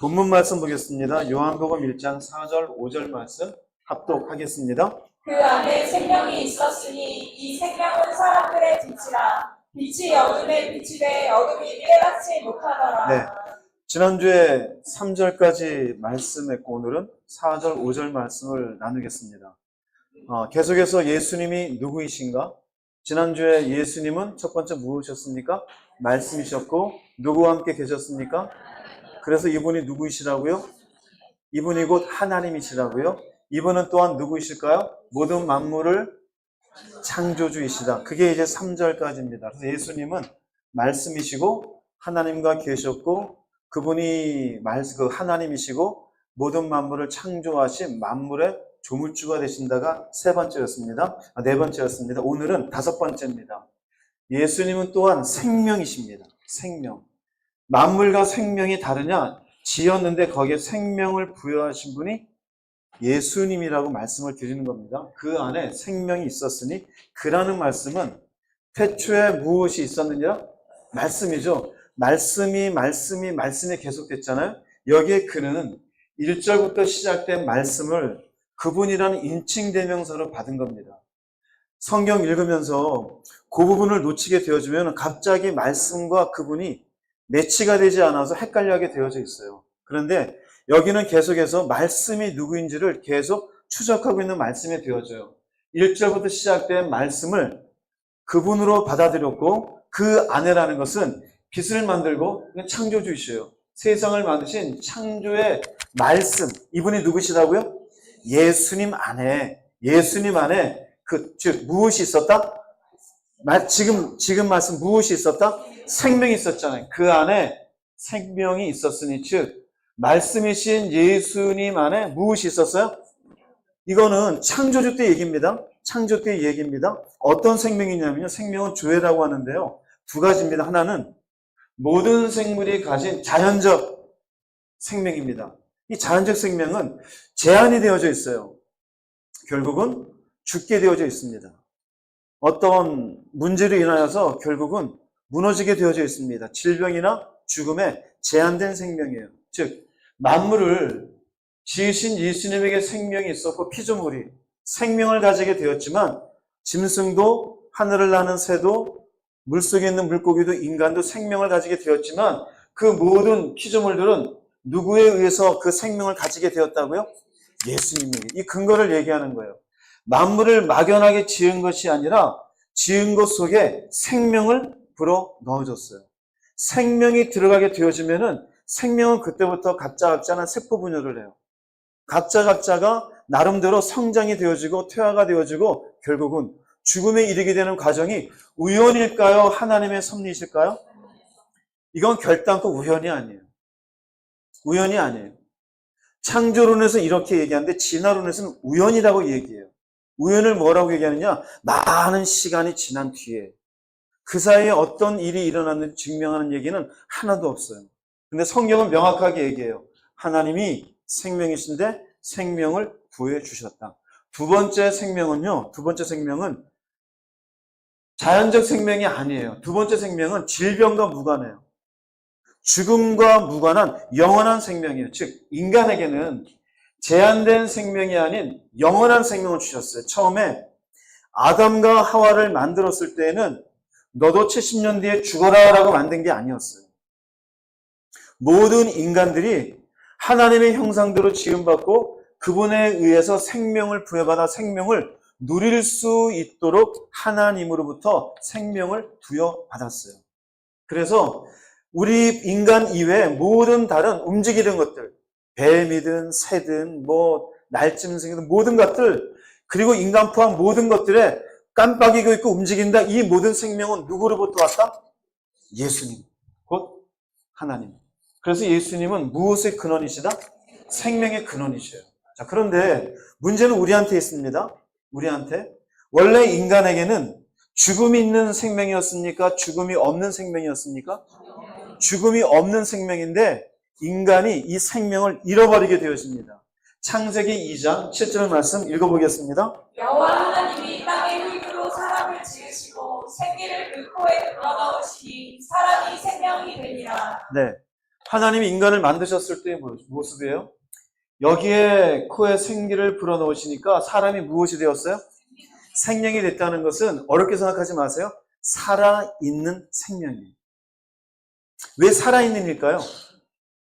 본문 말씀 보겠습니다. 요한복음 1장 4절 5절 말씀 합독하겠습니다. 그 안에 생명이 있었으니 이 생명은 사람들의 빛이라. 빛이 어둠에 비치되 어둠이 이래받지 못하더라. 네. 지난주에 3절까지 말씀했고 오늘은 4절 5절 말씀을 나누겠습니다. 계속해서 예수님이 누구이신가? 지난주에 예수님은 첫 번째 무엇이었습니까? 말씀이셨고 누구와 함께 계셨습니까? 그래서 이분이 누구이시라고요? 이분이 곧 하나님이시라고요? 이분은 또한 누구이실까요? 모든 만물을 창조주이시다. 그게 이제 3절까지입니다. 그래서 예수님은 말씀이시고 하나님과 계셨고 그분이 그 하나님이시고 모든 만물을 창조하신 만물의 조물주가 되신다가 네 번째였습니다. 오늘은 5번째입니다. 예수님은 또한 생명이십니다. 생명. 만물과 생명이 다르냐? 지었는데 거기에 생명을 부여하신 분이 예수님이라고 말씀을 드리는 겁니다. 그 안에 생명이 있었으니 그라는 말씀은 태초에 무엇이 있었느냐? 말씀이죠. 말씀이 계속됐잖아요. 여기에 그는 1절부터 시작된 말씀을 그분이라는 인칭대명사로 받은 겁니다. 성경 읽으면서 그 부분을 놓치게 되어지면 갑자기 말씀과 그분이 매치가 되지 않아서 헷갈려하게 되어져 있어요. 그런데 여기는 계속해서 말씀이 누구인지를 계속 추적하고 있는 말씀이 되어져요. 1절부터 시작된 말씀을 그분으로 받아들였고 그 안에라는 것은 빛을 만들고 창조주이셔요. 세상을 만드신 창조의 말씀, 이분이 누구시라고요? 예수님 안에 즉 무엇이 있었다? 지금 말씀 무엇이 있었다? 생명이 있었잖아요. 그 안에 생명이 있었으니 즉 말씀이신 예수님 안에 무엇이 있었어요? 이거는 창조주 때 얘기입니다. 창조 때 얘기입니다. 어떤 생명이냐면요. 생명은 조회라고 하는데요. 두 가지입니다. 하나는 모든 생물이 가진 자연적 생명입니다. 이 자연적 생명은 제한이 되어져 있어요. 결국은 죽게 되어져 있습니다. 어떤 문제로 인하여서 결국은 무너지게 되어져 있습니다. 질병이나 죽음에 제한된 생명이에요. 즉 만물을 지으신 예수님에게 생명이 있었고 피조물이 생명을 가지게 되었지만 짐승도 하늘을 나는 새도 물속에 있는 물고기도 인간도 생명을 가지게 되었지만 그 모든 피조물들은 누구에 의해서 그 생명을 가지게 되었다고요? 예수님에게. 이 근거를 얘기하는 거예요. 만물을 막연하게 지은 것이 아니라 지은 것 속에 생명을 불어 넣어줬어요. 생명이 들어가게 되어지면은 생명은 그때부터 각자는 세포 분열을 해요. 각자가 나름대로 성장이 되어지고 퇴화가 되어지고 결국은 죽음에 이르게 되는 과정이 우연일까요? 하나님의 섭리이실까요? 이건 결단코 우연이 아니에요. 우연이 아니에요. 창조론에서 이렇게 얘기하는데 진화론에서는 우연이라고 얘기해요. 우연을 뭐라고 얘기하느냐? 많은 시간이 지난 뒤에 그 사이에 어떤 일이 일어났는지 증명하는 얘기는 하나도 없어요. 근데 성경은 명확하게 얘기해요. 하나님이 생명이신데 생명을 부여해 주셨다. 두 번째 생명은 자연적 생명이 아니에요. 두 번째 생명은 질병과 무관해요. 죽음과 무관한 영원한 생명이에요. 즉 인간에게는 제한된 생명이 아닌 영원한 생명을 주셨어요. 처음에 아담과 하와를 만들었을 때에는 너도 70년 뒤에 죽어라 라고 만든 게 아니었어요. 모든 인간들이 하나님의 형상대로 지음받고 그분에 의해서 생명을 부여받아 생명을 누릴 수 있도록 하나님으로부터 생명을 부여받았어요. 그래서 우리 인간 이외에 모든 다른 움직이는 것들, 뱀이든 새든 날짐승이든 모든 것들, 그리고 인간 포함 모든 것들에 깜빡이고 있고 움직인다. 이 모든 생명은 누구로부터 왔다? 예수님, 곧 하나님. 그래서 예수님은 무엇의 근원이시다? 생명의 근원이셔요. 자, 그런데 문제는 우리한테 있습니다. 우리한테. 원래 인간에게는 죽음이 있는 생명이었습니까? 죽음이 없는 생명이었습니까? 죽음이 없는 생명인데 인간이 이 생명을 잃어버리게 되었습니다. 창세기 2장 7절 말씀 읽어보겠습니다. 여호와 하나님이 땅의 흙으로 사람을 지으시고 생기를 그 코에 불어넣으시니 사람이 생명이 되니라. 네. 하나님이 인간을 만드셨을 때의 모습이에요. 여기에 코에 생기를 불어넣으시니까 사람이 무엇이 되었어요? 생명이 됐다는 것은 어렵게 생각하지 마세요. 살아있는 생명이에요. 왜 살아있는 일까요?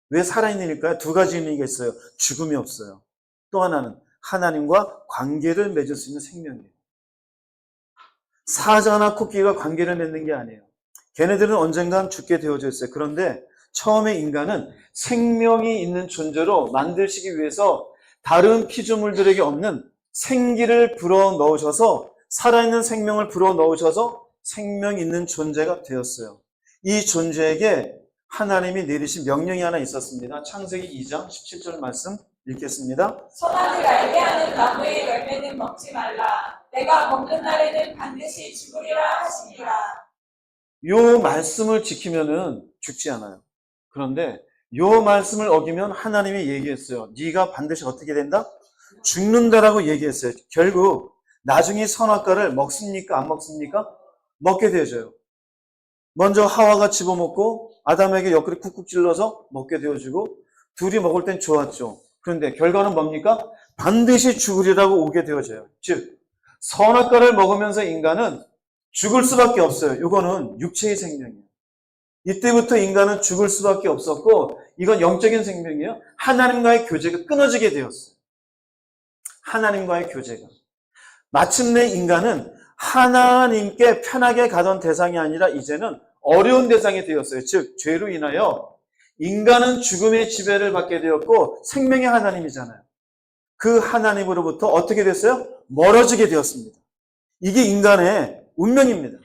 왜 살아있는 일까요? 두 가지 의미가 있어요. 죽음이 없어요. 또 하나는 하나님과 관계를 맺을 수 있는 생명이에요. 사자나 코끼리가 관계를 맺는 게 아니에요. 걔네들은 언젠간 죽게 되어져 있어요. 그런데 처음에 인간은 생명이 있는 존재로 만드시기 위해서 다른 피조물들에게 없는 생기를 불어넣으셔서 살아있는 생명을 불어넣으셔서 생명 있는 존재가 되었어요. 이 존재에게 하나님이 내리신 명령이 하나 있었습니다. 창세기 2장 17절 말씀 읽겠습니다. 선악을 알게 하는 나무의 열매는 먹지 말라. 내가 먹는 날에는 반드시 죽으리라 하시니라. 요 말씀을 지키면은 죽지 않아요. 그런데 요 말씀을 어기면 하나님이 얘기했어요. 네가 반드시 어떻게 된다? 죽는다라고 얘기했어요. 결국 나중에 선악과를 먹습니까? 안 먹습니까? 먹게 되어져요. 먼저 하와가 집어먹고 아담에게 옆구리 쿡쿡 찔러서 먹게 되어지고 둘이 먹을 땐 좋았죠. 그런데 결과는 뭡니까? 반드시 죽으리라고 오게 되어져요. 즉 선악과를 먹으면서 인간은 죽을 수밖에 없어요. 이거는 육체의 생명이에요. 이때부터 인간은 죽을 수밖에 없었고 이건 영적인 생명이에요. 하나님과의 교제가 끊어지게 되었어요. 하나님과의 교제가. 마침내 인간은 하나님께 편하게 가던 대상이 아니라 이제는 어려운 대상이 되었어요. 즉 죄로 인하여 인간은 죽음의 지배를 받게 되었고 생명의 하나님이잖아요. 그 하나님으로부터 어떻게 됐어요? 멀어지게 되었습니다. 이게 인간의 운명입니다.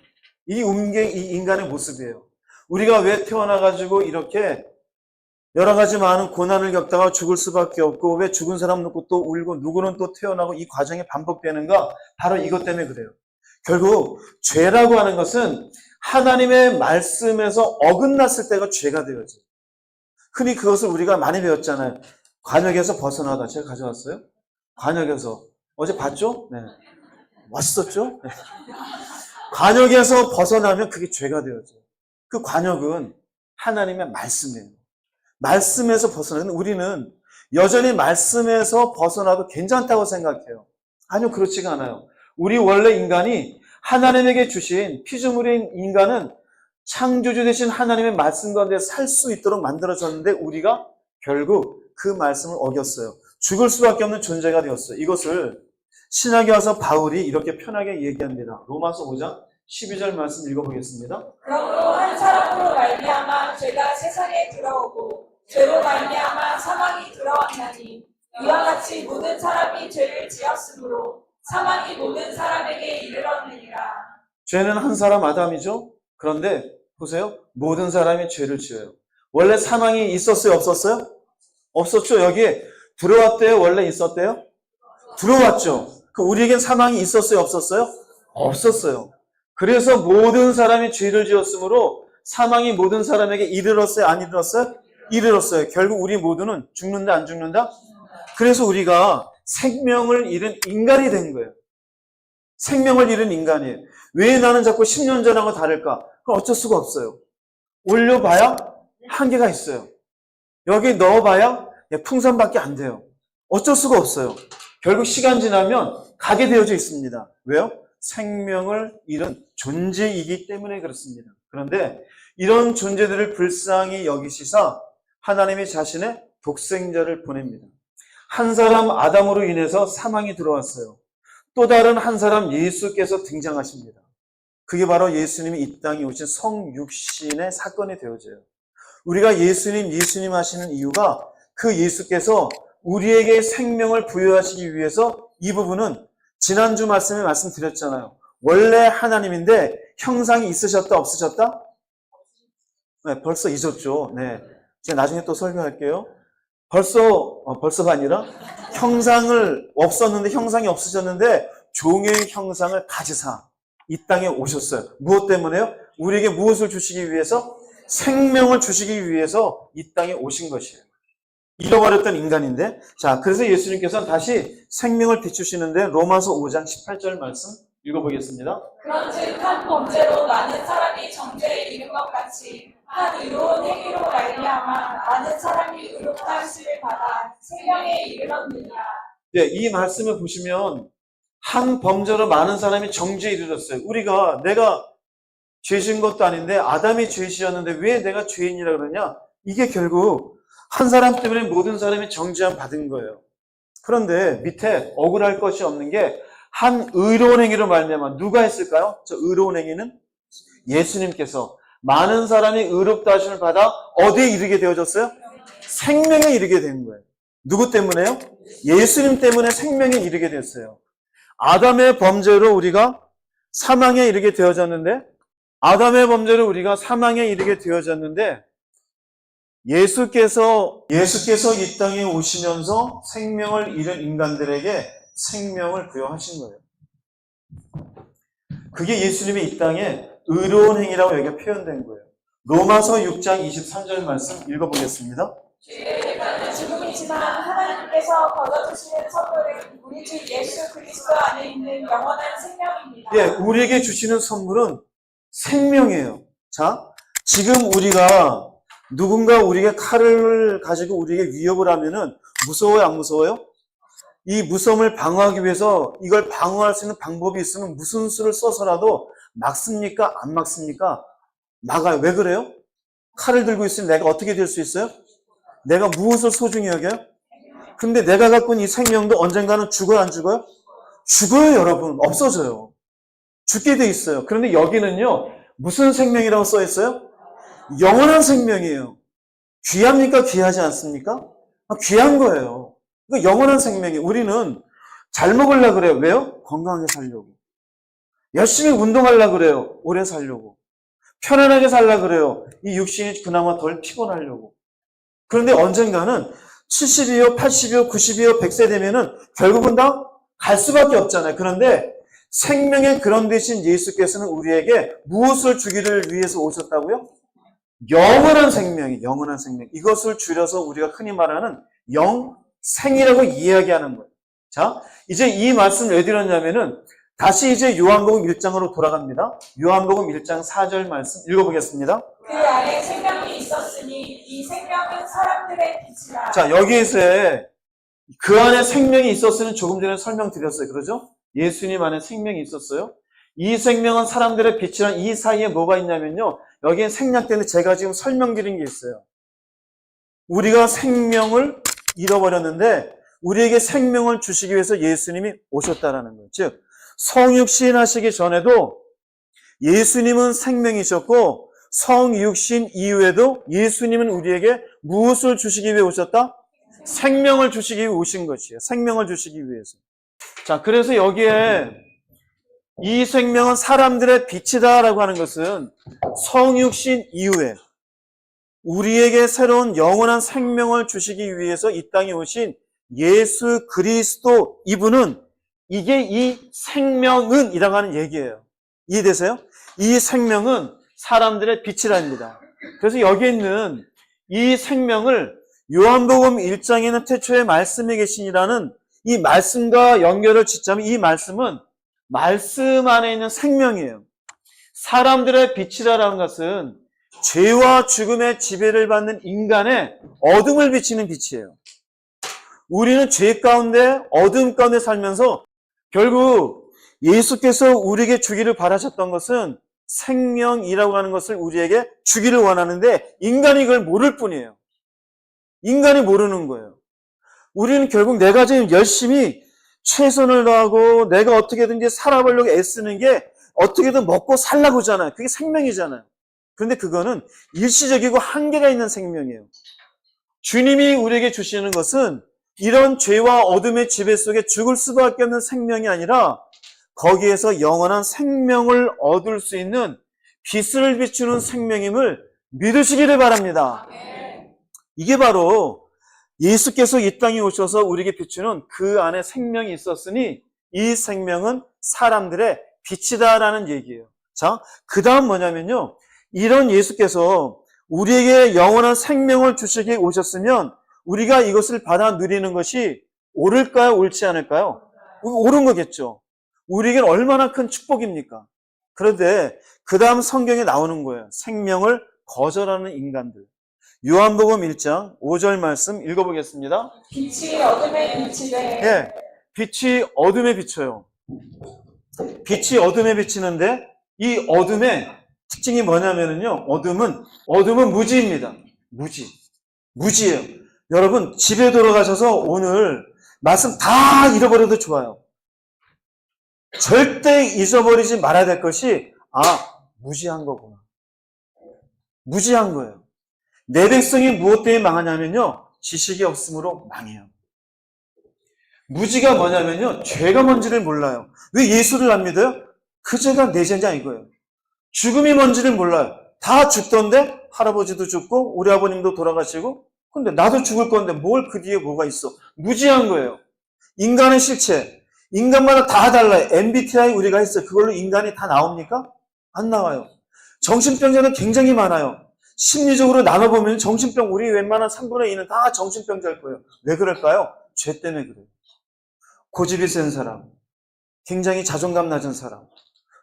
이 인간의 모습이에요. 우리가 왜 태어나가지고 이렇게 여러 가지 많은 고난을 겪다가 죽을 수밖에 없고 왜 죽은 사람 놓고 또 울고 누구는 또 태어나고 이 과정이 반복되는가? 바로 이것 때문에 그래요. 결국 죄라고 하는 것은 하나님의 말씀에서 어긋났을 때가 죄가 되어져요. 흔히 그것을 우리가 많이 배웠잖아요. 관역에서 벗어나다. 제가 가져왔어요. 관역에서. 어제 봤죠? 네. 멋있었죠? 네. 관역에서 벗어나면 그게 죄가 되어져요. 그 관역은 하나님의 말씀이에요. 말씀에서 벗어나는 우리는 여전히 말씀에서 벗어나도 괜찮다고 생각해요. 아니요, 그렇지가 않아요. 우리 원래 인간이 하나님에게 주신 피조물인 인간은 창조주 되신 하나님의 말씀 가운데 살 수 있도록 만들어졌는데 우리가 결국 그 말씀을 어겼어요. 죽을 수밖에 없는 존재가 되었어요. 이것을 신약에 와서 바울이 이렇게 편하게 얘기합니다. 로마서 5장 12절 말씀 읽어보겠습니다. 그러므로 한 사람으로 말미암아 죄가 세상에 들어오고 죄로 말미암아 사망이 들어왔나니 이와 같이 모든 사람이 죄를 지었으므로 사망이 모든 사람에게 이르렀느니라. 죄는 한 사람 아담이죠. 그런데 보세요. 모든 사람이 죄를 지어요. 원래 사망이 있었어요? 없었어요? 없었죠. 여기에 들어왔대요? 원래 있었대요? 들어왔죠. 우리에겐 사망이 있었어요? 없었어요? 없었어요. 그래서 모든 사람이 죄를 지었으므로 사망이 모든 사람에게 이르렀어요? 안 이르렀어요? 이르렀어요. 결국 우리 모두는 죽는다 안 죽는다? 그래서 우리가 생명을 잃은 인간이 된 거예요. 생명을 잃은 인간이에요. 왜 나는 자꾸 10년 전하고 다를까? 그럼 어쩔 수가 없어요. 올려봐야 한계가 있어요. 여기 넣어봐야 풍선밖에 안 돼요. 어쩔 수가 없어요. 결국 시간 지나면 가게 되어져 있습니다. 왜요? 생명을 잃은 존재이기 때문에 그렇습니다. 그런데 이런 존재들을 불쌍히 여기시사 하나님이 자신의 독생자를 보냅니다. 한 사람 아담으로 인해서 사망이 들어왔어요. 또 다른 한 사람 예수께서 등장하십니다. 그게 바로 예수님이 이 땅에 오신 성육신의 사건이 되어져요. 우리가 예수님 하시는 이유가 그 예수께서 우리에게 생명을 부여하시기 위해서 이 부분은 지난주 말씀에 말씀드렸잖아요. 원래 하나님인데 형상이 있으셨다 없으셨다? 네, 벌써 잊었죠. 네, 제가 나중에 또 설명할게요. 벌써가 아니라 형상을 없었는데 형상이 없으셨는데 종의 형상을 가지사 이 땅에 오셨어요. 무엇 때문에요? 우리에게 무엇을 주시기 위해서? 생명을 주시기 위해서 이 땅에 오신 것이에요. 잃어버렸던 인간인데, 자, 그래서 예수님께서는 다시 생명을 비추시는데 로마서 5장 18절 말씀 읽어보겠습니다. 그런즉 한 범죄로 많은 사람이 정죄에 이른 것 같이 한 의로운 행위로 말미암아 많은 사람이 의롭다 하심을 받아 생명에 이르렀느니라. 네, 이 말씀을 보시면 한 범죄로 많은 사람이 정죄에 이르렀어요. 내가 죄 지은 것도 아닌데 아담이 죄 지었는데 왜 내가 죄인이라 그러냐? 이게 결국 한 사람 때문에 모든 사람이 정죄함 받은 거예요. 그런데 밑에 억울할 것이 없는 게 한 의로운 행위로 말미암아 누가 했을까요? 저 의로운 행위는 예수님께서 많은 사람이 의롭다 하심을 받아 어디에 이르게 되어졌어요? 생명에 이르게 된 거예요. 누구 때문에요? 예수님 때문에 생명에 이르게 됐어요. 아담의 범죄로 우리가 사망에 이르게 되어졌는데 예수께서 이 땅에 오시면서 생명을 잃은 인간들에게 생명을 부여하신 거예요. 그게 예수님의 이 땅에 의로운 행위라고 여기가 표현된 거예요. 로마서 6장 23절 말씀 읽어보겠습니다. 죄는 죽음이지만 하나님께서 거둬주시는 선물은 우리 주 예수 그리스도 안에 있는 영원한 생명입니다. 예, 우리에게 주시는 선물은 생명이에요. 자, 지금 누군가 우리에게 칼을 가지고 우리에게 위협을 하면은 무서워요, 안 무서워요? 이 무서움을 방어하기 위해서 이걸 방어할 수 있는 방법이 있으면 무슨 수를 써서라도 막습니까? 안 막습니까? 막아요. 왜 그래요? 칼을 들고 있으면 내가 어떻게 될 수 있어요? 내가 무엇을 소중히 여겨요? 근데 내가 갖고 있는 이 생명도 언젠가는 죽어요, 안 죽어요? 죽어요, 여러분. 없어져요. 죽게 돼 있어요. 그런데 여기는요, 무슨 생명이라고 써 있어요? 영원한 생명이에요. 귀합니까? 귀하지 않습니까? 귀한 거예요. 그러니까 영원한 생명이 우리는 잘 먹으려고 그래요. 왜요? 건강하게 살려고. 열심히 운동하려고 그래요. 오래 살려고. 편안하게 살려고 그래요. 이 육신이 그나마 덜 피곤하려고. 그런데 언젠가는 70이요, 80이요, 90이요, 100세 되면은 결국은 다 갈 수밖에 없잖아요. 그런데 생명의 그런 대신 예수께서는 우리에게 무엇을 주기를 위해서 오셨다고요? 영원한 생명. 이것을 줄여서 우리가 흔히 말하는 영생이라고 이야기하는 거예요. 자, 이제 이 말씀을 왜 드렸냐면은 다시 이제 요한복음 1장으로 돌아갑니다. 요한복음 1장 4절 말씀 읽어보겠습니다. 그 안에 생명이 있었으니 이 생명은 사람들의 빛이라. 자, 여기에서 그 안에 생명이 있었으니 조금 전에 설명드렸어요. 그러죠? 예수님 안에 생명이 있었어요. 이 생명은 사람들의 빛이란 이 사이에 뭐가 있냐면요. 여기에 생략 때문에 제가 지금 설명드린 게 있어요. 우리가 생명을 잃어버렸는데 우리에게 생명을 주시기 위해서 예수님이 오셨다라는 거예요. 즉 성육신 하시기 전에도 예수님은 생명이셨고 성육신 이후에도 예수님은 우리에게 무엇을 주시기 위해 오셨다? 생명을 주시기 위해 오신 것이에요. 생명을 주시기 위해서. 자, 그래서 여기에 이 생명은 사람들의 빛이다라고 하는 것은 성육신 이후에 우리에게 새로운 영원한 생명을 주시기 위해서 이 땅에 오신 예수 그리스도 이분은 이게 이 생명은 이라고 하는 얘기예요. 이해되세요? 이 생명은 사람들의 빛이랍니다. 그래서 여기 있는 이 생명을 요한복음 1장에는 태초에 말씀이 계시니라는 이 말씀과 연결을 짓자면 이 말씀은 말씀 안에 있는 생명이에요. 사람들의 빛이라는 것은 죄와 죽음의 지배를 받는 인간의 어둠을 비치는 빛이에요. 우리는 죄 가운데 어둠 가운데 살면서 결국 예수께서 우리에게 주기를 바라셨던 것은 생명이라고 하는 것을 우리에게 주기를 원하는데 인간이 그걸 모를 뿐이에요. 인간이 모르는 거예요. 우리는 결국 내가 지금 열심히 최선을 다하고 내가 어떻게든지 살아보려고 애쓰는 게 어떻게든 먹고 살라고 하잖아요. 그게 생명이잖아요. 그런데 그거는 일시적이고 한계가 있는 생명이에요. 주님이 우리에게 주시는 것은 이런 죄와 어둠의 지배 속에 죽을 수밖에 없는 생명이 아니라 거기에서 영원한 생명을 얻을 수 있는 빛을 비추는 생명임을 믿으시기를 바랍니다. 이게 바로 예수께서 이 땅에 오셔서 우리에게 비추는 그 안에 생명이 있었으니 이 생명은 사람들의 빛이다라는 얘기예요. 자, 그 다음 뭐냐면요. 이런 예수께서 우리에게 영원한 생명을 주시기에 오셨으면 우리가 이것을 받아 누리는 것이 옳을까요? 옳지 않을까요? 옳은 거겠죠. 우리에게는 얼마나 큰 축복입니까? 그런데 그 다음 성경에 나오는 거예요. 생명을 거절하는 인간들. 요한복음 1장 5절 말씀 읽어보겠습니다. 빛이 어둠에 비치되 예, 빛이 어둠에 비쳐요. 빛이 어둠에 비치는데 이 어둠의 특징이 뭐냐면요. 어둠은 무지입니다. 무지예요. 여러분 집에 돌아가셔서 오늘 말씀 다 잃어버려도 좋아요. 절대 잊어버리지 말아야 될 것이 무지한 거구나. 무지한 거예요. 내 백성이 무엇 때문에 망하냐면요. 지식이 없으므로 망해요. 무지가 뭐냐면요. 죄가 뭔지를 몰라요. 왜 예수를 안 믿어요? 그 죄가 내 죄냐 이거예요. 죽음이 뭔지를 몰라요. 다 죽던데 할아버지도 죽고 우리 아버님도 돌아가시고 근데 나도 죽을 건데 뭘 그 뒤에 뭐가 있어. 무지한 거예요. 인간의 실체. 인간마다 다 달라요. MBTI 우리가 했어요. 그걸로 인간이 다 나옵니까? 안 나와요. 정신병자는 굉장히 많아요. 심리적으로 나눠보면 정신병 우리 웬만한 3분의 2는 다 정신병자일 거예요. 왜 그럴까요? 죄 때문에 그래요. 고집이 센 사람, 굉장히 자존감 낮은 사람,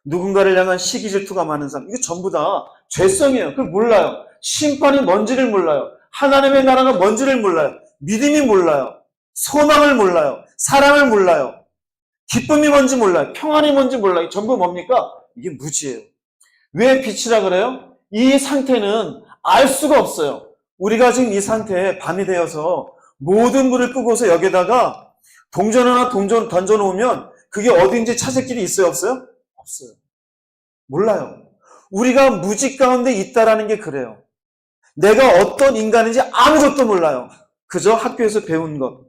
누군가를 향한 시기 질투가 많은 사람, 이거 전부 다 죄성이에요. 그걸 몰라요. 심판이 뭔지를 몰라요. 하나님의 나라가 뭔지를 몰라요. 믿음이 몰라요. 소망을 몰라요. 사랑을 몰라요. 기쁨이 뭔지 몰라요. 평안이 뭔지 몰라요. 전부 뭡니까? 이게 무지예요. 왜 빛이라 그래요? 이 상태는 알 수가 없어요. 우리가 지금 이 상태에 밤이 되어서 모든 불을 끄고서 여기다가 동전 하나 던져놓으면 그게 어딘지 찾을 길이 있어요? 없어요? 없어요. 몰라요. 우리가 무지 가운데 있다라는 게 그래요. 내가 어떤 인간인지 아무것도 몰라요. 그저 학교에서 배운 것,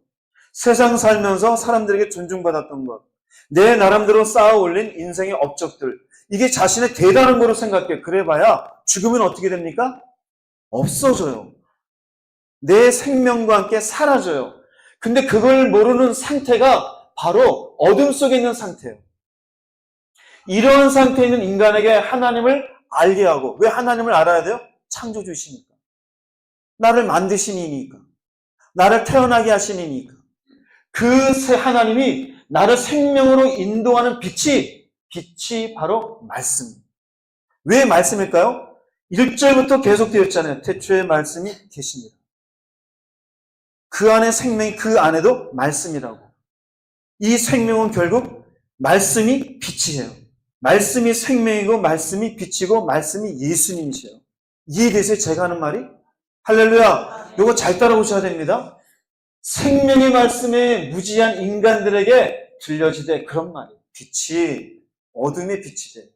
세상 살면서 사람들에게 존중받았던 것, 내 나름대로 쌓아 올린 인생의 업적들, 이게 자신의 대단한 거로 생각해. 그래봐야 죽으면 어떻게 됩니까? 없어져요. 내 생명과 함께 사라져요. 근데 그걸 모르는 상태가 바로 어둠 속에 있는 상태예요. 이러한 상태에 있는 인간에게 하나님을 알게 하고, 왜 하나님을 알아야 돼요? 창조주시니까. 나를 만드신 이니까. 나를 태어나게 하신 이니까. 그 하나님이 나를 생명으로 인도하는 빛이 바로 말씀. 왜 말씀일까요? 1절부터 계속 되어 있잖아요. 태초에 말씀이 계시니라. 그 안에 생명이 그 안에도 말씀이라고. 이 생명은 결국 말씀이 빛이에요. 말씀이 생명이고 말씀이 빛이고 말씀이 예수님이세요. 이해되세요? 제가 하는 말이? 할렐루야. 이거 잘 따라오셔야 됩니다. 생명의 말씀에 무지한 인간들에게 들려지되 그런 말이에요. 빛이 어둠의 빛이 돼.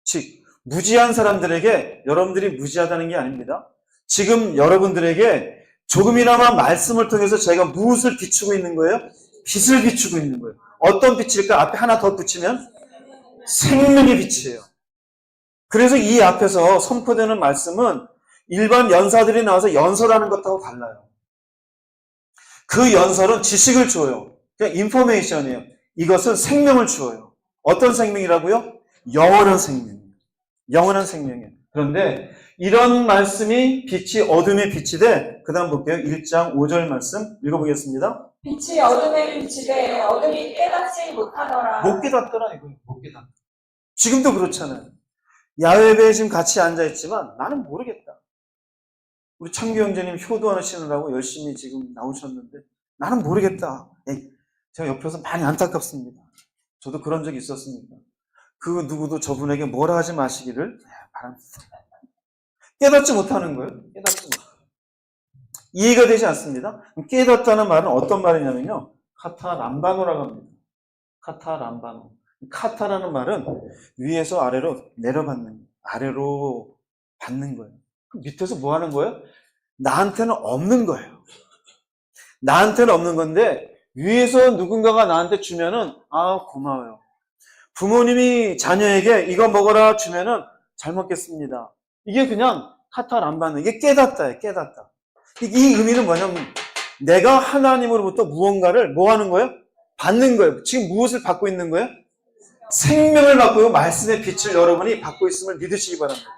즉 무지한 사람들에게 여러분들이 무지하다는 게 아닙니다. 지금 여러분들에게 조금이나마 말씀을 통해서 제가 무엇을 비추고 있는 거예요? 빛을 비추고 있는 거예요. 어떤 빛일까? 앞에 하나 더 붙이면 생명의 빛이에요. 그래서 이 앞에서 선포되는 말씀은 일반 연사들이 나와서 연설하는 것하고 달라요. 그 연설은 지식을 줘요. 그냥 인포메이션이에요. 이것은 생명을 주어요. 어떤 생명이라고요? 영원한 생명. 영원한 생명이에요. 그런데 이런 말씀이 빛이 어둠의 빛이 돼. 그 다음 볼게요. 1장 5절 말씀 읽어보겠습니다. 빛이 어둠에 비치되 어둠이 깨닫지 못하더라. 못 깨닫더라 이거예요. 못 깨닫더라. 지금도 그렇잖아요. 야외배에 지금 같이 앉아있지만 나는 모르겠다. 우리 창규 형제님 효도하시느라고 열심히 지금 나오셨는데 나는 모르겠다. 제가 옆에서 많이 안타깝습니다. 저도 그런 적이 있었으니까. 그 누구도 저분에게 뭐라 하지 마시기를 바랍니다. 깨닫지 못하는 거예요. 깨닫지 못하는. 이해가 되지 않습니다. 깨닫다는 말은 어떤 말이냐면요. 카타람바노라고 합니다. 카타람바노. 카타라는 말은 위에서 아래로 내려받는 거예요. 아래로 받는 거예요. 그럼 밑에서 뭐 하는 거예요? 나한테는 없는 거예요. 나한테는 없는 건데 위에서 누군가가 나한테 주면은 고마워요. 부모님이 자녀에게 이거 먹어라 주면은 잘 먹겠습니다. 이게 그냥 카타람바노. 이게 깨닫다예요. 깨닫다. 이 의미는 뭐냐면 내가 하나님으로부터 무언가를 뭐 하는 거예요? 받는 거예요. 지금 무엇을 받고 있는 거예요? 생명을 받고 있고 말씀의 빛을 여러분이 받고 있음을 믿으시기 바랍니다.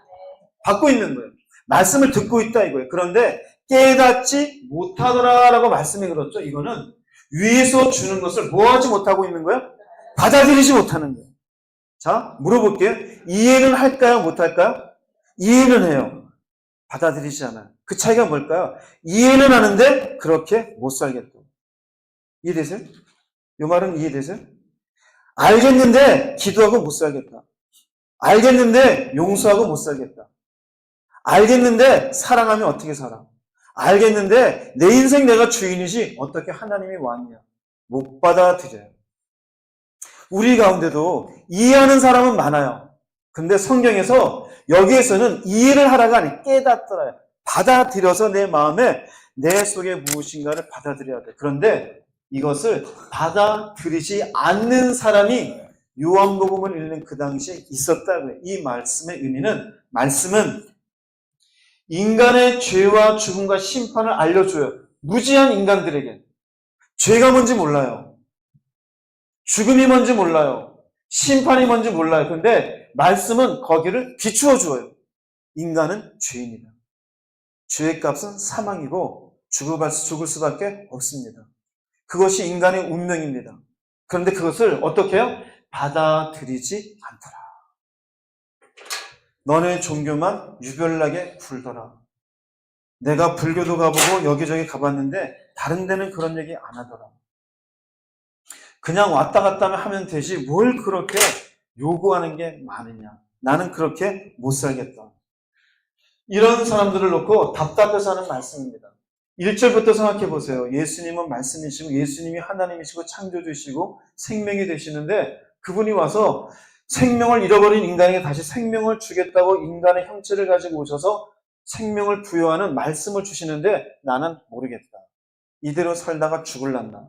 받고 있는 거예요. 말씀을 듣고 있다 이거예요. 그런데 깨닫지 못하더라라고 말씀이 그렇죠. 이거는 위에서 주는 것을 뭐 하지 못하고 있는 거예요? 받아들이지 못하는 거예요. 자, 물어볼게요. 이해는 할까요? 못할까요? 이해는 해요. 받아들이지 않아요. 그 차이가 뭘까요? 이해는 하는데 그렇게 못 살겠다. 이해되세요? 이 말은 이해되세요? 알겠는데 기도하고 못 살겠다. 알겠는데 용서하고 못 살겠다. 알겠는데 사랑하면 어떻게 살아? 알겠는데 내 인생 내가 주인이지 어떻게 하나님이 왕이야. 못 받아들여요. 우리 가운데도 이해하는 사람은 많아요. 근데 성경에서 여기에서는 이해를 하라가 아니라 깨닫더라요. 받아들여서 내 마음에 내 속에 무엇인가를 받아들여야 돼. 그런데 이것을 받아들이지 않는 사람이 요한복음을 읽는 그 당시에 있었다고요. 이 말씀의 의미는, 말씀은 인간의 죄와 죽음과 심판을 알려줘요. 무지한 인간들에게. 죄가 뭔지 몰라요. 죽음이 뭔지 몰라요. 심판이 뭔지 몰라요. 그런데 말씀은 거기를 비추어 주어요. 인간은 죄인이다. 죄의 값은 사망이고 죽을 수밖에 없습니다. 그것이 인간의 운명입니다. 그런데 그것을 어떻게 해요? 받아들이지 않더라. 너네 종교만 유별나게 굴더라. 내가 불교도 가보고 여기저기 가봤는데 다른 데는 그런 얘기 안 하더라. 그냥 왔다 갔다 하면 되지 뭘 그렇게 요구하는 게 많으냐. 나는 그렇게 못 살겠다. 이런 사람들을 놓고 답답해서 하는 말씀입니다. 1절부터 생각해 보세요. 예수님은 말씀이시고 예수님이 하나님이시고 창조주시고 생명이 되시는데 그분이 와서 생명을 잃어버린 인간에게 다시 생명을 주겠다고 인간의 형체를 가지고 오셔서 생명을 부여하는 말씀을 주시는데 나는 모르겠다. 이대로 살다가 죽을란다.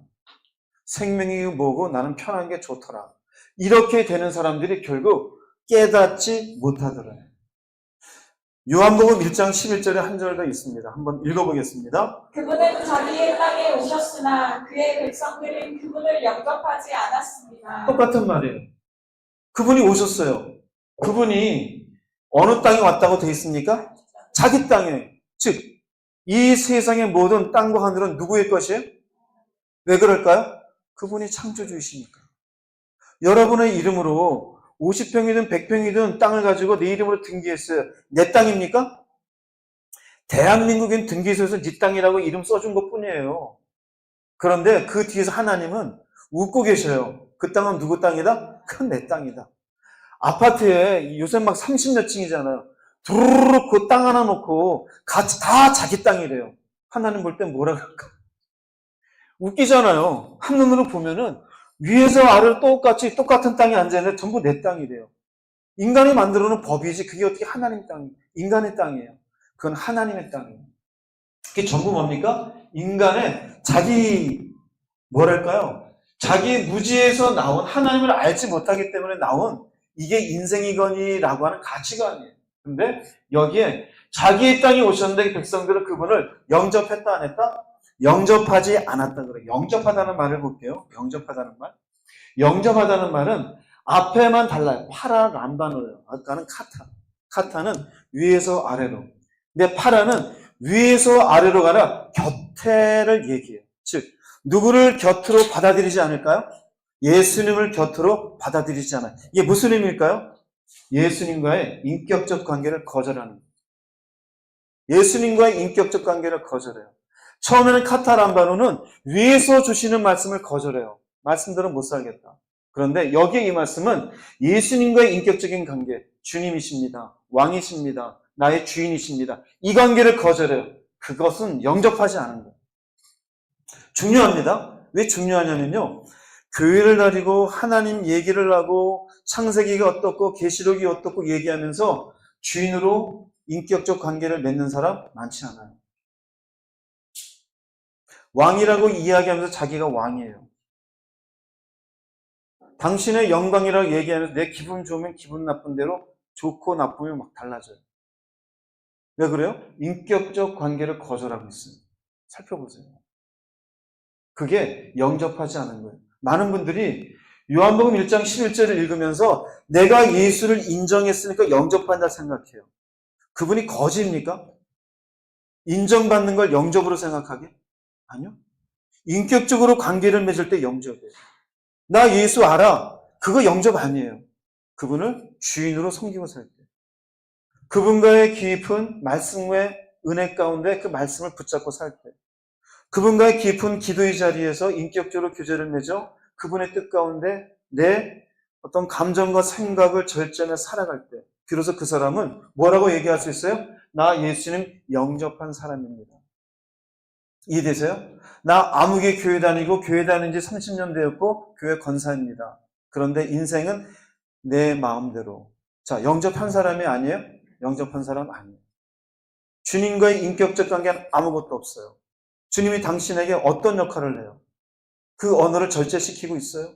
생명이 뭐고 나는 편한 게 좋더라. 이렇게 되는 사람들이 결국 깨닫지 못하더라요. 요한복음 1장 11절에 한 절 더 있습니다. 한번 읽어보겠습니다. 그분은 자기의 땅에 오셨으나 그의 백성들은 그분을 영접하지 않았습니다. 똑같은 말이에요. 그분이 오셨어요. 그분이 어느 땅에 왔다고 되어 있습니까? 자기 땅에. 즉, 이 세상의 모든 땅과 하늘은 누구의 것이에요? 왜 그럴까요? 그분이 창조주이시니까. 여러분의 이름으로 50평이든 100평이든 땅을 가지고 내 이름으로 등기했어요. 내 땅입니까? 대한민국엔 등기소에서 네 땅이라고 이름 써준 것 뿐이에요. 그런데 그 뒤에서 하나님은 웃고 계셔요. 그 땅은 누구 땅이다? 그건 내 땅이다. 아파트에 요새 막 30몇 층이잖아요. 두루룩 그 땅 하나 놓고 같이 다 자기 땅이래요. 하나님 볼 땐 뭐라 그럴까? 웃기잖아요. 한눈으로 보면은 위에서 아래로 똑같은 땅에 앉아있는데 전부 내 땅이래요. 인간이 만들어놓은 법이지 그게 어떻게 하나님 땅이에요? 인간의 땅이에요. 그건 하나님의 땅이에요. 그게 전부 뭡니까? 인간의 자기 무지에서 나온 하나님을 알지 못하기 때문에 나온 이게 인생이거니라고 하는 가치관이에요. 근데 여기에 자기의 땅에 오셨는데 백성들은 그분을 영접했다 안 했다? 영접하지 않았다 그래요. 영접하다는 말을 볼게요. 영접하다는 말. 영접하다는 말은 앞에만 달라요. 파라 람바노예요. 아까는 카타. 카타는 위에서 아래로. 근데 파라는 위에서 아래로 가라 곁에를 얘기해요. 즉 누구를 곁으로 받아들이지 않을까요? 예수님을 곁으로 받아들이지 않아요. 이게 무슨 의미일까요? 예수님과의 인격적 관계를 거절하는 거예요. 예수님과의 인격적 관계를 거절해요. 처음에는 카타람바노는 위에서 주시는 말씀을 거절해요. 말씀대로 못 살겠다. 그런데 여기에 이 말씀은 예수님과의 인격적인 관계, 주님이십니다. 왕이십니다. 나의 주인이십니다. 이 관계를 거절해요. 그것은 영접하지 않은 거예요. 중요합니다. 왜 중요하냐면요. 교회를 다니고 하나님 얘기를 하고 창세기가 어떻고 계시록이 어떻고 얘기하면서 주인으로 인격적 관계를 맺는 사람 많지 않아요. 왕이라고 이야기하면서 자기가 왕이에요. 당신의 영광이라고 얘기하면서 내 기분 좋으면 기분 나쁜 대로 좋고 나쁘면 막 달라져요. 왜 그래요? 인격적 관계를 거절하고 있어요. 살펴보세요. 그게 영접하지 않은 거예요. 많은 분들이 요한복음 1장 11절을 읽으면서 내가 예수를 인정했으니까 영접한다 생각해요. 그분이 거지입니까? 인정받는 걸 영접으로 생각하게? 아니요. 인격적으로 관계를 맺을 때 영접이에요. 나 예수 알아. 그거 영접 아니에요. 그분을 주인으로 섬기고 살 때. 그분과의 깊은 말씀의 은혜 가운데 그 말씀을 붙잡고 살 때, 그분과의 깊은 기도의 자리에서 인격적으로 교제를 맺어 그분의 뜻 가운데 내 어떤 감정과 생각을 절제하며 살아갈 때, 비로소 그 사람은 뭐라고 얘기할 수 있어요? 나 예수님 영접한 사람입니다. 이해되세요? 나 아무개 교회 다니고 교회 다닌 지 30년 되었고 교회 권사입니다. 그런데 인생은 내 마음대로. 자, 영접한 사람이 아니에요? 영접한 사람 아니에요. 주님과의 인격적 관계는 아무것도 없어요. 주님이 당신에게 어떤 역할을 해요? 그 언어를 절제시키고 있어요?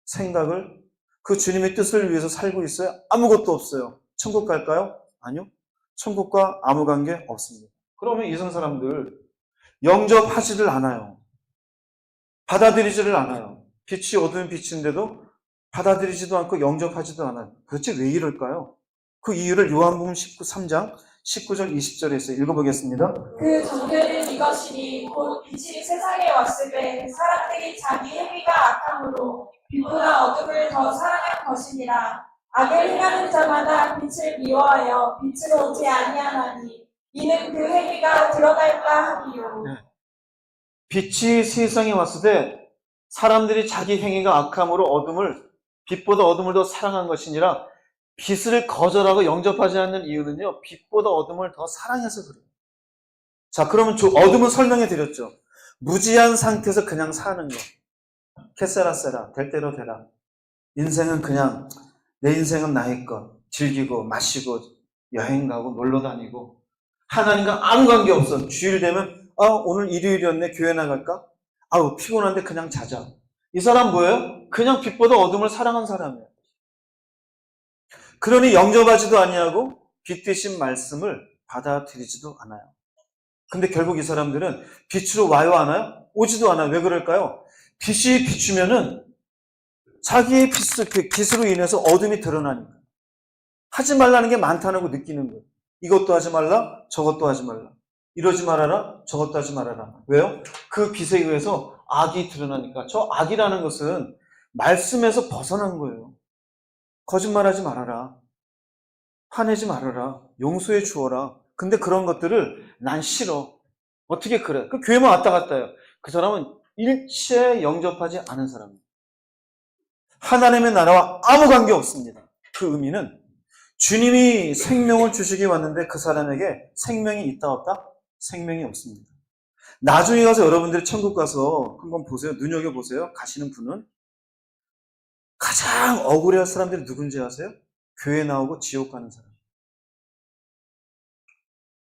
생각을? 그 주님의 뜻을 위해서 살고 있어요? 아무것도 없어요. 천국 갈까요? 아니요. 천국과 아무 관계 없습니다. 그러면 이성 사람들 영접하지를 않아요. 받아들이지를 않아요. 빛이 어두운 빛인데도 받아들이지도 않고 영접하지도 않아요. 도대체 왜 이럴까요? 그 이유를 요한복음 3장 19절 20절에 있어요. 읽어보겠습니다. 그 종교는 이것이니 곧 빛이 세상에 왔을 때 사람들이 자기 행위가 악함으로 빛보다 어둠을 더 사랑한 것이니라. 악을 행하는 자마다 빛을 미워하여 빛으로 오지 아니하나니 이는 그 행위가 드러날까 함이요. 빛이 세상에 왔을 때 사람들이 자기 행위가 악함으로 빛보다 어둠을 더 사랑한 것이니라. 빛을 거절하고 영접하지 않는 이유는요, 빛보다 어둠을 더 사랑해서 그래요. 자, 그러면 어둠은 설명해 드렸죠. 무지한 상태에서 그냥 사는 거. 캐세라세라, 될 대로 되라. 인생은 그냥, 내 인생은 나의 것. 즐기고, 마시고, 여행 가고, 놀러 다니고. 하나님과 아무 관계 없어. 주일 되면, 오늘 일요일이었네, 교회 나갈까? 아우, 피곤한데 그냥 자자. 이 사람 뭐예요? 그냥 빛보다 어둠을 사랑한 사람이에요. 그러니 영접하지도 아니하고 빛 대신 말씀을 받아들이지도 않아요. 근데 결국 이 사람들은 빛으로 와요, 안 와요? 오지도 않아요. 왜 그럴까요? 빛이 비추면은 자기의 빛으로 인해서 어둠이 드러나니까. 하지 말라는 게 많다는 거 느끼는 거예요. 이것도 하지 말라, 저것도 하지 말라. 이러지 말아라, 저것도 하지 말아라. 왜요? 그 빛에 의해서 악이 드러나니까. 저 악이라는 것은 말씀에서 벗어난 거예요. 거짓말하지 말아라. 화내지 말아라. 용서해 주어라. 근데 그런 것들을 난 싫어. 어떻게 그래? 그 교회만 왔다 갔다 해요. 그 사람은 일체 영접하지 않은 사람이에요. 하나님의 나라와 아무 관계 없습니다. 그 의미는 주님이 생명을 주시기 왔는데 그 사람에게 생명이 있다 없다? 생명이 없습니다. 나중에 가서 여러분들이 천국 가서 한번 보세요. 눈여겨보세요. 가시는 분은 가장 억울해할 사람들이 누군지 아세요? 교회 나오고 지옥 가는 사람.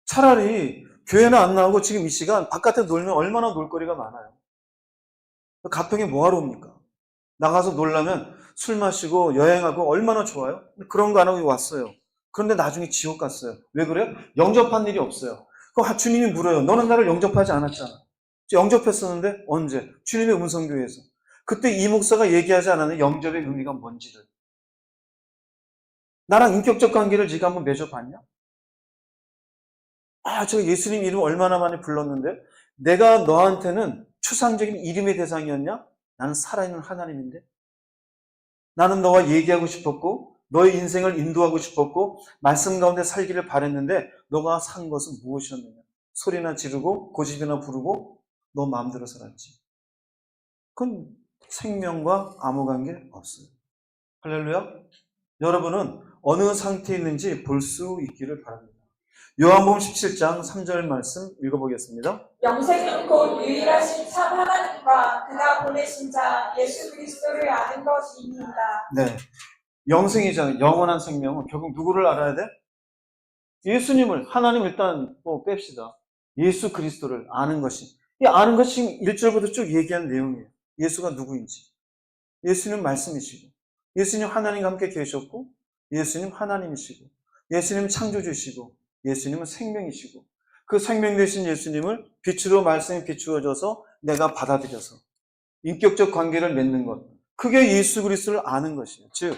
차라리 교회는 안 나오고 지금 이 시간 바깥에 놀면 얼마나 놀거리가 많아요. 가평에 뭐하러 옵니까? 나가서 놀려면 술 마시고 여행하고 얼마나 좋아요? 그런 거 안 하고 왔어요. 그런데 나중에 지옥 갔어요. 왜 그래요? 영접한 일이 없어요. 그럼 주님이 물어요. 너는 나를 영접하지 않았잖아. 영접했었는데 언제? 주님의 음성교회에서. 그때 이 목사가 얘기하지 않았는 영접의 의미가 뭔지를. 나랑 인격적 관계를 지금 한번 맺어봤냐? 저 예수님 이름 얼마나 많이 불렀는데 내가 너한테는 추상적인 이름의 대상이었냐? 나는 살아있는 하나님인데. 나는 너와 얘기하고 싶었고 너의 인생을 인도하고 싶었고 말씀 가운데 살기를 바랬는데 너가 산 것은 무엇이었느냐? 소리나 지르고 고집이나 부르고 너 마음대로 살았지. 그건 생명과 아무 관계 없어요. 할렐루야. 여러분은 어느 상태에 있는지 볼 수 있기를 바랍니다. 요한복음 17장 3절 말씀 읽어보겠습니다. 영생은 곧 유일하신 참 하나님과 그가 보내신 자 예수 그리스도를 아는 것이니이다. 네, 영생이잖아요. 영원한 생명은 결국 누구를 알아야 돼? 예수님을, 하나님 일단 뺍시다. 예수 그리스도를 아는 것이. 이 아는 것이 1절부터 쭉 얘기하는 내용이에요. 예수가 누구인지. 예수님 말씀이시고, 예수님 하나님과 함께 계셨고, 예수님 하나님이시고, 예수님 창조주시고, 예수님은 생명이시고, 그 생명 되신 예수님을 빛으로 말씀이 비추어져서 내가 받아들여서 인격적 관계를 맺는 것. 그게 예수 그리스도를 아는 것이에요. 즉,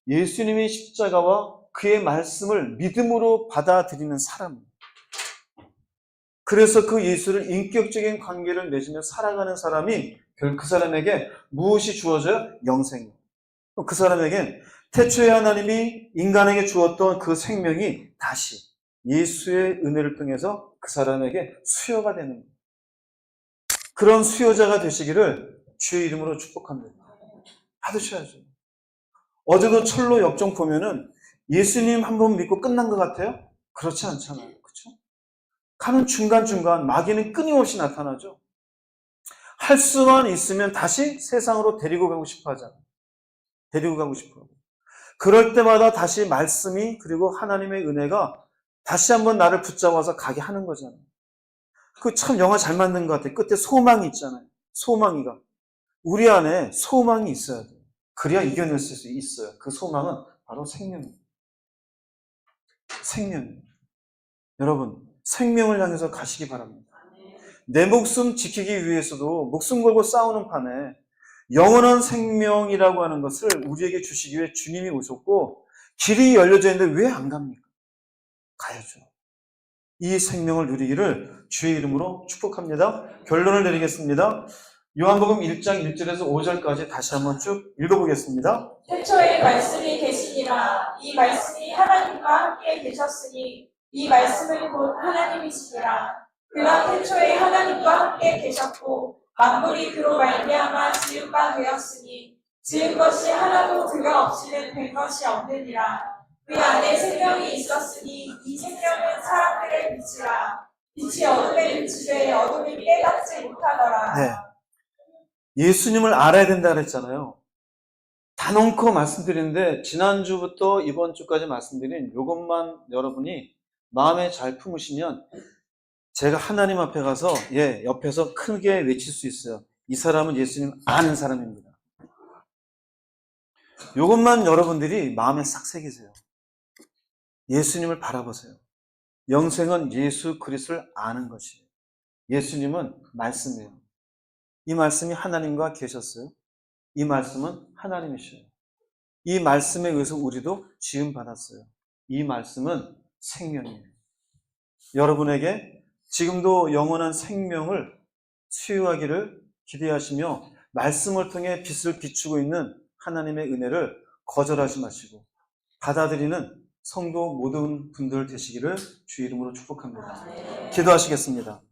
예수님의 십자가와 그의 말씀을 믿음으로 받아들이는 사람입니다. 그래서 그 예수를 인격적인 관계를 맺으며 살아가는 사람이 그 사람에게 무엇이 주어져요? 영생이에요. 그 사람에겐 태초에 하나님이 인간에게 주었던 그 생명이 다시 예수의 은혜를 통해서 그 사람에게 수여가 되는 거예요. 그런 수여자가 되시기를 주의 이름으로 축복합니다. 받으셔야죠. 어제도 철로 역정 보면은 예수님 한 번 믿고 끝난 것 같아요? 그렇지 않잖아요. 그렇죠? 가는 중간중간 마귀는 끊임없이 나타나죠. 할 수만 있으면 다시 세상으로 데리고 가고 싶어 하잖아요. 데리고 가고 싶어. 그럴 때마다 다시 말씀이 그리고 하나님의 은혜가 다시 한번 나를 붙잡아서 가게 하는 거잖아요. 그 참 영화 잘 만든 것 같아요. 끝에 소망이 있잖아요. 소망이가. 우리 안에 소망이 있어야 돼요. 그래야 이겨낼 수 있어요. 그 소망은 바로 생명입니다. 생명. 여러분, 생명을 향해서 가시기 바랍니다. 내 목숨 지키기 위해서도 목숨 걸고 싸우는 판에 영원한 생명이라고 하는 것을 우리에게 주시기 위해 주님이 오셨고 길이 열려져 있는데 왜 안 갑니까? 가야죠. 이 생명을 누리기를 주의 이름으로 축복합니다. 결론을 내리겠습니다. 요한복음 1장 1절에서 5절까지 다시 한번 쭉 읽어보겠습니다. 태초에 말씀이 계시니라. 이 말씀이 하나님과 함께 계셨으니 이 말씀은 곧 하나님이시니라. 그가 태초에 하나님과 함께 계셨고 만물이 그로 말미암아 지은 바 되었으니 지은 것이 하나도 그가 없이는 된 것이 없느니라. 그 안에 생명이 있었으니 이 생명은 사람들의 빛이라. 빛이 어둠에 비치되 어둠이 깨닫지 못하더라. 네. 예수님을 알아야 된다 그랬잖아요. 단언코 말씀드리는데 지난주부터 이번 주까지 말씀드린 이것만 여러분이 마음에 잘 품으시면 제가 하나님 앞에 가서 옆에서 크게 외칠 수 있어요. 이 사람은 예수님 아는 사람입니다. 이것만 여러분들이 마음에 싹 새기세요. 예수님을 바라보세요. 영생은 예수 그리스도를 아는 것이에요. 예수님은 말씀이에요. 이 말씀이 하나님과 계셨어요. 이 말씀은 하나님이셔요. 이 말씀에 의해서 우리도 지음받았어요. 이 말씀은 생명이에요. 여러분에게 지금도 영원한 생명을 수여하기를 기대하시며 말씀을 통해 빛을 비추고 있는 하나님의 은혜를 거절하지 마시고 받아들이는 성도 모든 분들 되시기를 주 이름으로 축복합니다. 기도하시겠습니다.